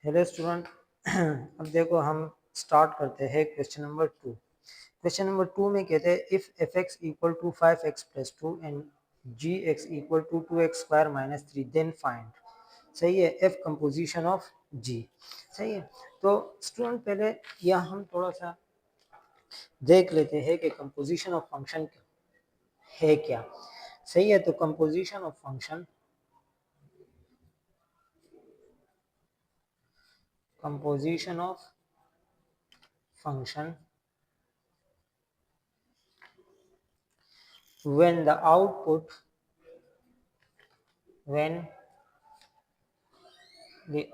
Hello student. अब देखो हम स्टार्ट करते हैं क्वेश्चन नंबर 2। क्वेश्चन नंबर 2 में कहते हैं if F X equal to 5x plus 2 and G X equal to 2x square minus 3 then find. सही है, एफ कंपोजिशन ऑफ जी। सही है, तो स्टूडेंट पहले यह हम थोड़ा सा देख लेते हैं कि कंपोजिशन ऑफ फंक्शन है क्या। सही है, तो composition of function function when the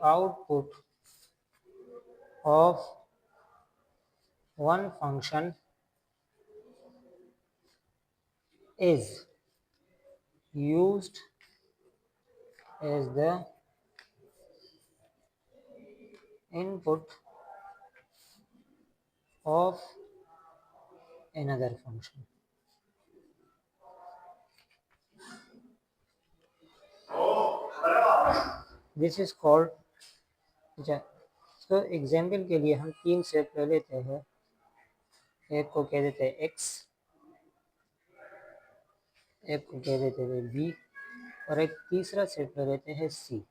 output of one function is used as the input of another function. This is called। तो एग्जाम्पल के लिए हम 3 सेट ले लेते हैं। एक को कह देते हैं x, एक को कह देते हैं b और एक तीसरा सेट ले लेते हैं c।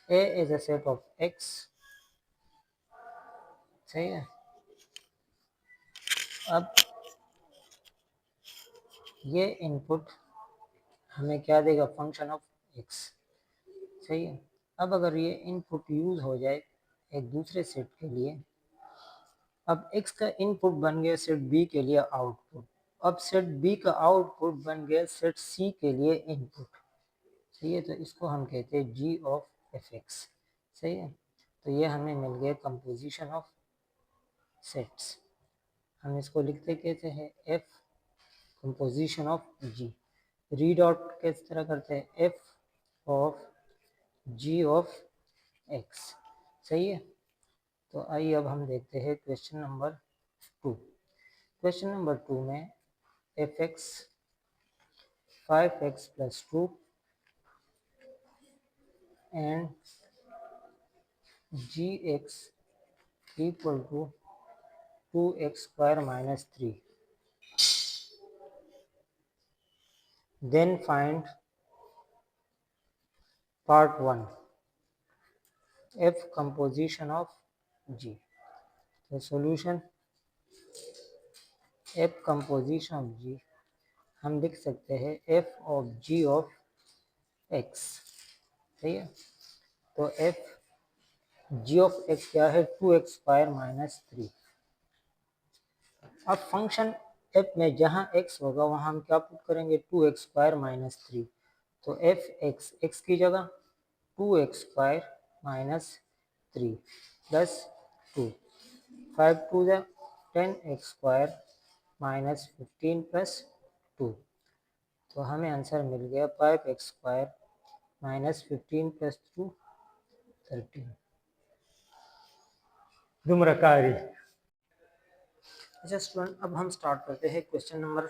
a is a set of x। सही है, अब ये इनपुट हमें क्या देगा, फंक्शन ऑफ x। सही है, अब अगर ये इनपुट यूज हो जाए एक दूसरे सेट के लिए, अब x का इनपुट बन गया सेट b के लिए आउटपुट, अब सेट b का आउटपुट बन गया सेट c के लिए इनपुट। सही है, तो इसको हम कहते हैं g ऑफ एफ एक्स। सही है, तो ये हमें मिल गया कंपोजिशन ऑफ सेट्स। हम इसको लिखते कैसे हैं, f composition of g। Read out किस तरह करते हैं, f of g of x। सही है, तो आइए अब हम देखते हैं क्वेश्चन नंबर 2। क्वेश्चन नंबर 2 में F X 5x plus 2 and G X equal to 2x square minus 3 then find part 1 F composition of G. तो solution F composition of G हम लिख सकते हैं F of G of X. सही है, तो F G of x क्या है, 2x स्क्वायर माइनस 3। अब फंक्शन एफ में जहाँ x होगा वहाँ हम क्या पुट करेंगे, 2x स्क्वायर माइनस 3। तो एफ एक्स एक्स की जगह 2x square minus 3 plus 2, 5 to the 10x square minus 15 plus 2। तो हमें आंसर मिल गया 5x स्क्वायर माइनस 15 प्लस 2 13। धूम्रकारी। अच्छा स्टूडेंट, अब हम स्टार्ट करते हैं क्वेश्चन नंबर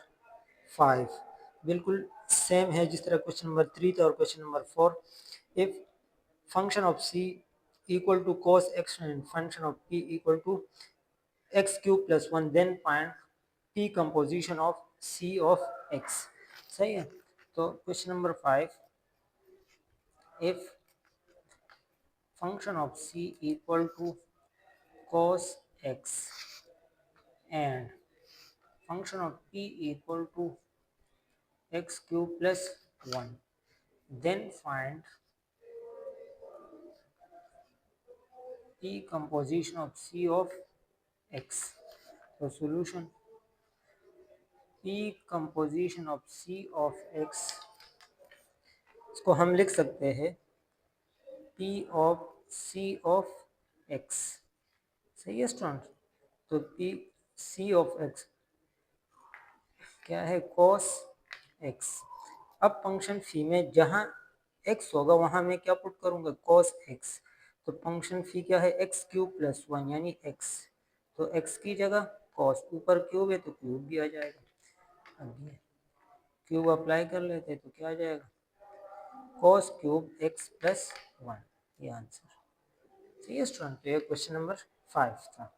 5। बिल्कुल सेम है जिस तरह क्वेश्चन नंबर 3 था और question number 4। If function of c equal to cos x and function of p equal to x cube plus 1 then find p composition of c of x। सही है, तो question number 5, if function of c equal to cos x and function of p equal to x cube plus 1 then find p composition of c of x। तो solution p composition of c of x इसको हम लिख सकते हैं p of c of x। सही है student, तो p c of x क्या है, cos x। अब फंक्शन फी में जहाँ x होगा वहाँ मैं क्या पुट करूँगा, cos x। तो फंक्शन फी क्या है, x क्यूब प्लस 1 यानी x। तो x की जगह cos, ऊपर क्यूब है तो क्यूब भी आ जाएगा। अब ये क्यूब अप्लाई कर लेते हैं तो क्या आ जाएगा, cos क्यूब x प्लस 1। ये आंसर। ठीक है स्टूडेंट, तो ये क्वेश्चन नंबर 5 था।